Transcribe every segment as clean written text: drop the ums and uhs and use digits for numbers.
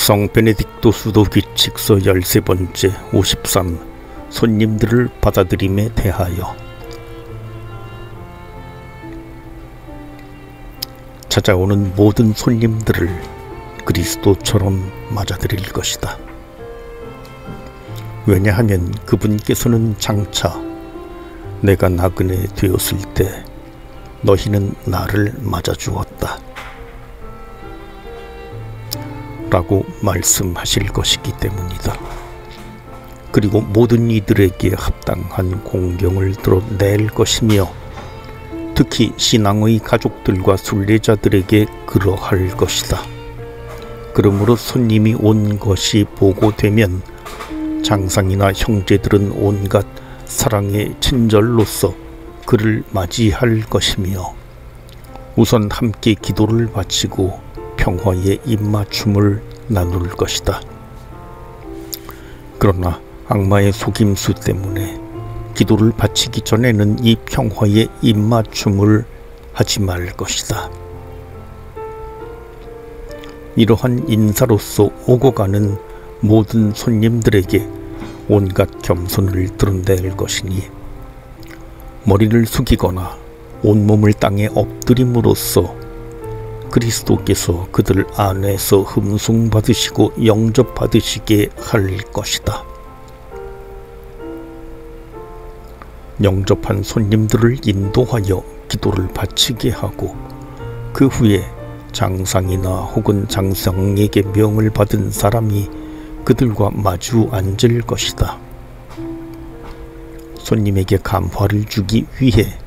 성 베네딕토 수도 규칙서 13번째 53 손님들을 받아들임에 대하여. 찾아오는 모든 손님들을 그리스도처럼 맞아들일 것이다. 왜냐하면 그분께서는 장차 내가 나그네 되었을 때 너희는 나를 맞아주었다 라고 말씀하실 것이기 때문이다. 그리고 모든 이들에게 합당한 공경을 드러낼 것이며 특히 신앙의 가족들과 순례자들에게 그러할 것이다. 그러므로 손님이 온 것이 보고되면 장상이나 형제들은 온갖 사랑의 친절로서 그를 맞이할 것이며 우선 함께 기도를 바치고 평화의 입맞춤을 나눌 것이다. 그러나 악마의 속임수 때문에 기도를 바치기 전에는 이 평화의 입맞춤을 하지 말 것이다. 이러한 인사로서 오고 가는 모든 손님들에게 온갖 겸손을 드러낼 것이니 머리를 숙이거나 온몸을 땅에 엎드림으로써 그리스도께서 그들 안에서 흠숭받으시고 영접받으시게 할 것이다. 영접한 손님들을 인도하여 기도를 바치게 하고 그 후에 장상이나 혹은 장상에게 명을 받은 사람이 그들과 마주 앉을 것이다. 손님에게 감화를 주기 위해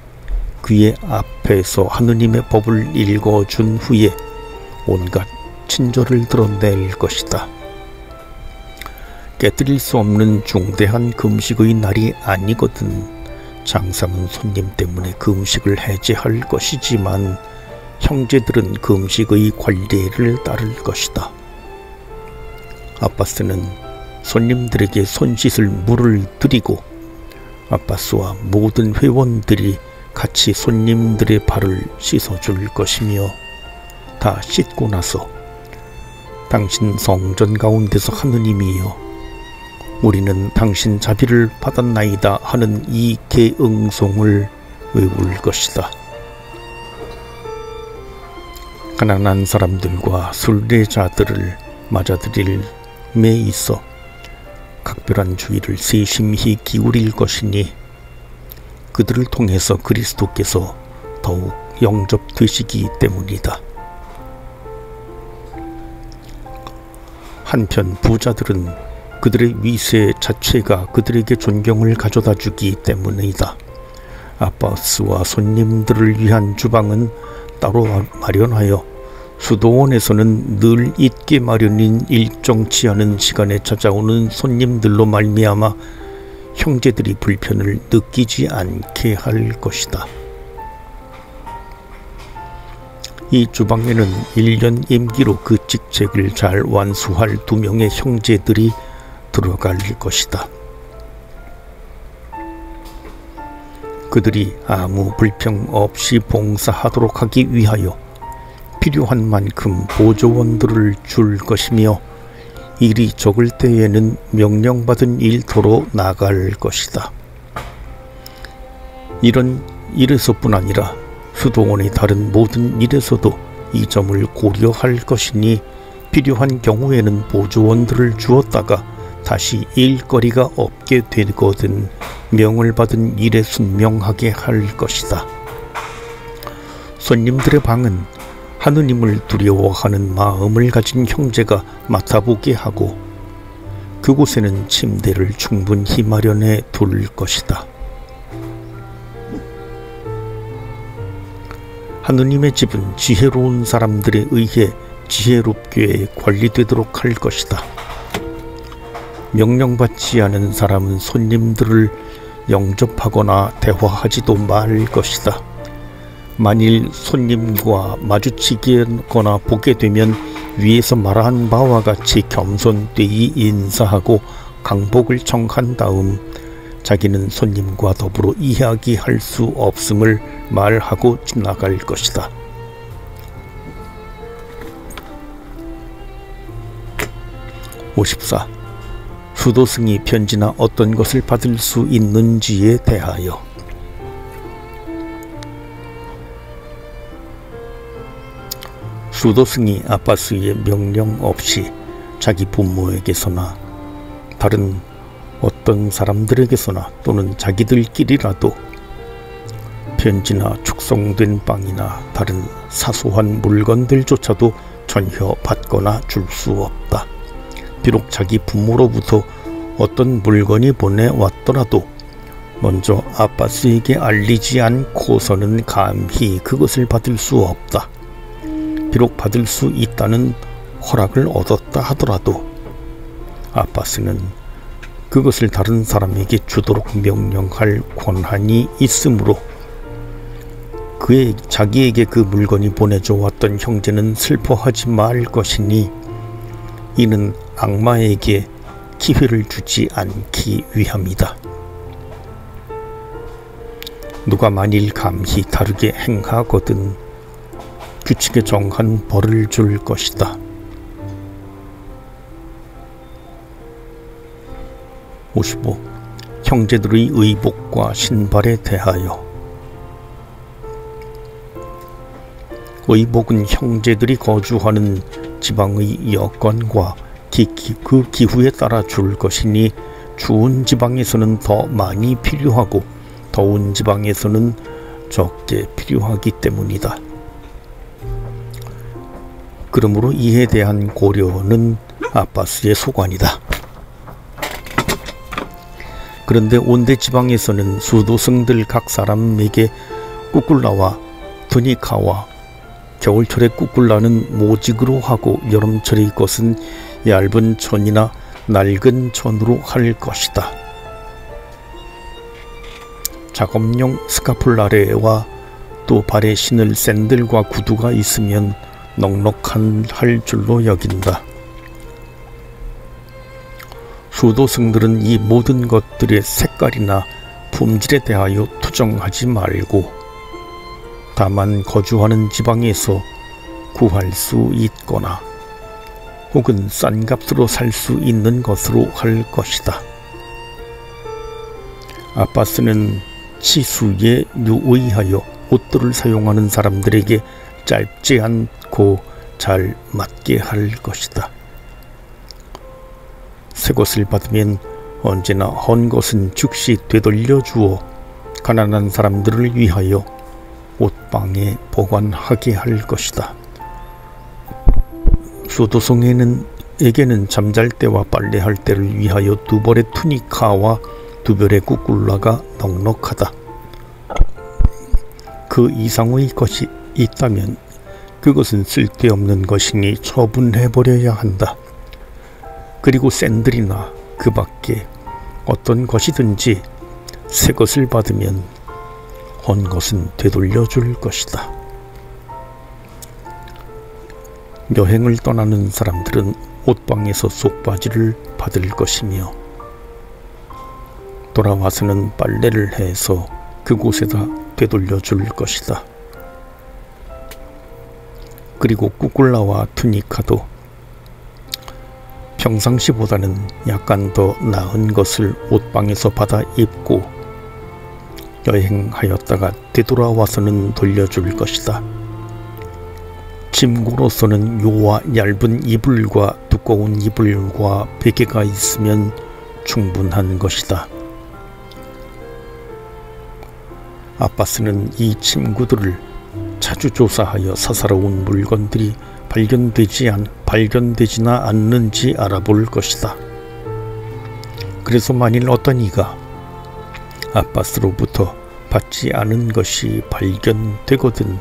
그의 앞에서 하느님의 법을 읽어준 후에 온갖 친절을 드러낼 것이다. 깨뜨릴 수 없는 중대한 금식의 날이 아니거든 장상은 손님 때문에 금식을 해제할 것이지만 형제들은 금식의 관례를 따를 것이다. 아빠스는 손님들에게 손 씻을 물을 드리고 아빠스와 모든 회원들이 같이 손님들의 발을 씻어줄 것이며 다 씻고 나서 당신 성전 가운데서 하느님이여 우리는 당신 자비를 받았나이다 하는 이 계응송을 외울 것이다. 가난한 사람들과 순례자들을 맞아들임에 있어 각별한 주의를 세심히 기울일 것이니 그들을 통해서 그리스도께서 더욱 영접되시기 때문이다. 한편 부자들은 그들의 위세 자체가 그들에게 존경을 가져다 주기 때문이다. 아빠스와 손님들을 위한 주방은 따로 마련하여 수도원에서는 늘 있게 마련인 일정치 않은 시간에 찾아오는 손님들로 말미암아 형제들이 불편을 느끼지 않게 할 것이다. 이 주방에는 1년 임기로 그 직책을 잘 완수할 2명의 형제들이 들어갈 것이다. 그들이 아무 불평 없이 봉사하도록 하기 위하여 필요한 만큼 보조원들을 줄 것이며 일이 적을 때에는 명령받은 일터로 나갈 것이다. 이런 일에서뿐 아니라 수도원의 다른 모든 일에서도 이 점을 고려할 것이니 필요한 경우에는 보조원들을 주었다가 다시 일거리가 없게 되거든 명을 받은 일에 순명하게 할 것이다. 손님들의 방은 하느님을 두려워하는 마음을 가진 형제가 맡아보게 하고 그곳에는 침대를 충분히 마련해 둘 것이다. 하느님의 집은 지혜로운 사람들에 의해 지혜롭게 관리되도록 할 것이다. 명령받지 않은 사람은 손님들을 영접하거나 대화하지도 말 것이다. 만일 손님과 마주치거나 보게 되면 위에서 말한 바와 같이 겸손되이 인사하고 강복을 청한 다음 자기는 손님과 더불어 이야기할 수 없음을 말하고 지나갈 것이다. 54. 수도승이 편지나 어떤 것을 받을 수 있는지에 대하여. 수도승이 아빠스의 명령 없이 자기 부모에게서나 다른 어떤 사람들에게서나 또는 자기들끼리라도 편지나 축송된 빵이나 다른 사소한 물건들조차도 전혀 받거나 줄 수 없다. 비록 자기 부모로부터 어떤 물건이 보내왔더라도 먼저 아빠스에게 알리지 않고서는 감히 그것을 받을 수 없다. 비록 받을 수 있다는 허락을 얻었다 하더라도 아빠스는 그것을 다른 사람에게 주도록 명령할 권한이 있으므로 자기에게 그 물건이 보내줘 왔던 형제는 슬퍼하지 말 것이니 이는 악마에게 기회를 주지 않기 위함이다. 누가 만일 감히 다르게 행하거든 규칙에 정한 벌을 줄 것이다. 55. 형제들의 의복과 신발에 대하여. 의복은 형제들이 거주하는 지방의 여건과 그 기후에 따라 줄 것이니 추운 지방에서는 더 많이 필요하고 더운 지방에서는 적게 필요하기 때문이다. 그러므로 이에 대한 고려는 아빠스의 소관이다. 그런데 온대 지방에서는 수도승들 각 사람에게 꾸꿀라와 투니카와 겨울철에 꾸꿀라는 모직으로 하고 여름철의 것은 얇은 천이나 낡은 천으로 할 것이다. 작업용 스카폴라레와 또 발에 신을 샌들과 구두가 있으면 넉넉한 할 줄로 여긴다. 수도승들은 이 모든 것들의 색깔이나 품질에 대하여 투정하지 말고 다만 거주하는 지방에서 구할 수 있거나 혹은 싼 값으로 살 수 있는 것으로 할 것이다. 아빠스는 치수에 유의하여 옷들을 사용하는 사람들에게 짧지 않고 잘 맞게 할 것이다. 새 것을 받으면 언제나 헌 것은 즉시 되돌려 주어 가난한 사람들을 위하여 옷방에 보관하게 할 것이다. 수도승에게는 잠잘 때와 빨래할 때를 위하여 2벌의 투니카와 2별의 꾸꿀라가 넉넉하다. 그 이상의 것이 있다면 그것은 쓸데없는 것이니 처분해버려야 한다. 그리고 샌들이나 그 밖에 어떤 것이든지 새 것을 받으면 헌 것은 되돌려 줄 것이다. 여행을 떠나는 사람들은 옷방에서 속바지를 받을 것이며 돌아와서는 빨래를 해서 그곳에다 되돌려 줄 것이다. 그리고 꾸꿀라와 투니카도 평상시보다는 약간 더 나은 것을 옷방에서 받아 입고 여행하였다가 되돌아와서는 돌려줄 것이다. 침구로서는 요와 얇은 이불과 두꺼운 이불과 베개가 있으면 충분한 것이다. 아빠스는 이 침구들을 자주 조사하여 사사로운 물건들이 발견되지나 않는지 알아볼 것이다. 그래서 만일 어떤 이가 아빠스로부터 받지 않은 것이 발견되거든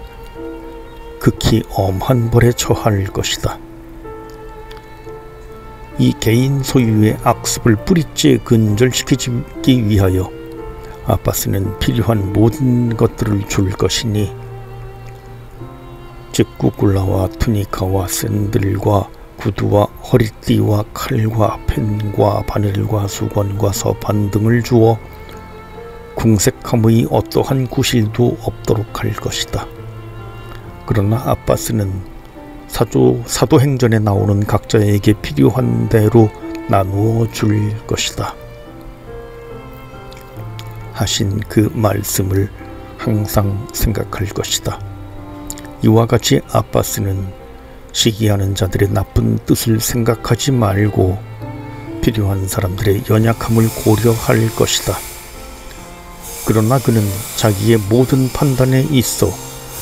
극히 엄한 벌에 처할 것이다. 이 개인 소유의 악습을 뿌리째 근절시키기 위하여 아빠스는 필요한 모든 것들을 줄 것이니 즉 꾸꿀라와 투니카와 샌들과 구두와 허리띠와 칼과 펜과 바늘과 수건과 서판 등을 주어 궁색함의 어떠한 구실도 없도록 할 것이다. 그러나 아빠스는 사도행전에 나오는 각자에게 필요한 대로 나누어 줄 것이다 하신 그 말씀을 항상 생각할 것이다. 이와 같이 아바스는 시기하는 자들의 나쁜 뜻을 생각하지 말고 필요한 사람들의 연약함을 고려할 것이다. 그러나 그는 자기의 모든 판단에 있어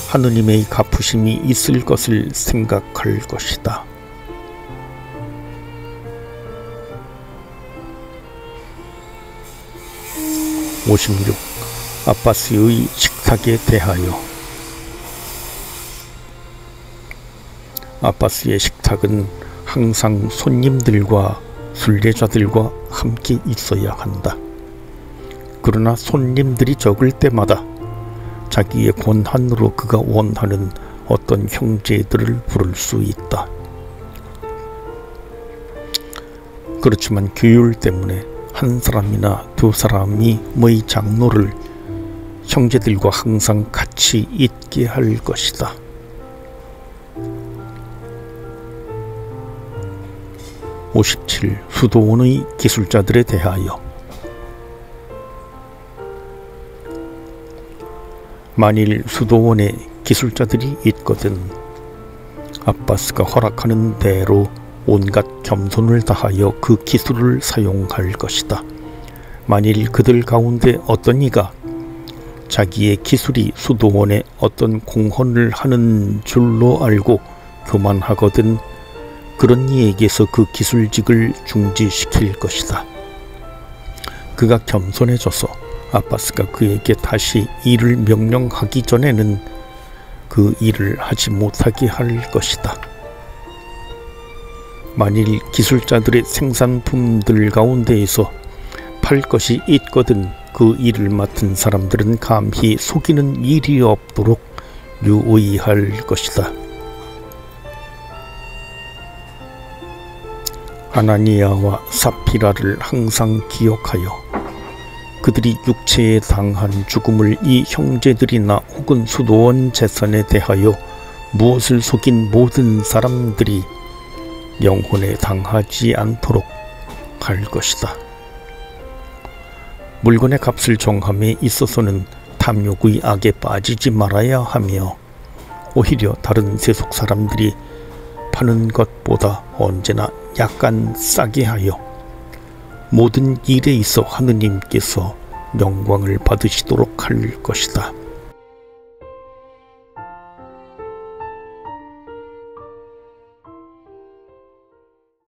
하느님의 갚으심이 있을 것을 생각할 것이다. 56. 아바스의 식탁에 대하여. 아바스의 식탁은 항상 손님들과 순례자들과 함께 있어야 한다. 그러나 손님들이 적을 때마다 자기의 권한으로 그가 원하는 어떤 형제들을 부를 수 있다. 그렇지만 규율 때문에 한 사람이나 두 사람이 뭐의 장로를 형제들과 항상 같이 있게 할 것이다. 57. 수도원의 기술자들에 대하여. 만일 수도원에 기술자들이 있거든 아바스가 허락하는 대로 온갖 겸손을 다하여 그 기술을 사용할 것이다. 만일 그들 가운데 어떤 이가 자기의 기술이 수도원에 어떤 공헌을 하는 줄로 알고 교만하거든 그런 이에게서 그 기술직을 중지시킬 것이다. 그가 겸손해져서 아바스가 그에게 다시 일을 명령하기 전에는 그 일을 하지 못하게 할 것이다. 만일 기술자들의 생산품들 가운데에서 팔 것이 있거든 그 일을 맡은 사람들은 감히 속이는 일이 없도록 유의할 것이다. 아나니아와 사피라를 항상 기억하여 그들이 육체에 당한 죽음을 이 형제들이나 혹은 수도원 재산에 대하여 무엇을 속인 모든 사람들이 영혼에 당하지 않도록 할 것이다. 물건의 값을 정함에 있어서는 탐욕의 악에 빠지지 말아야 하며 오히려 다른 세속 사람들이 파는 것보다 언제나 약간 싸게 하여 모든 일에 있어 하느님께서 영광을 받으시도록 할 것이다.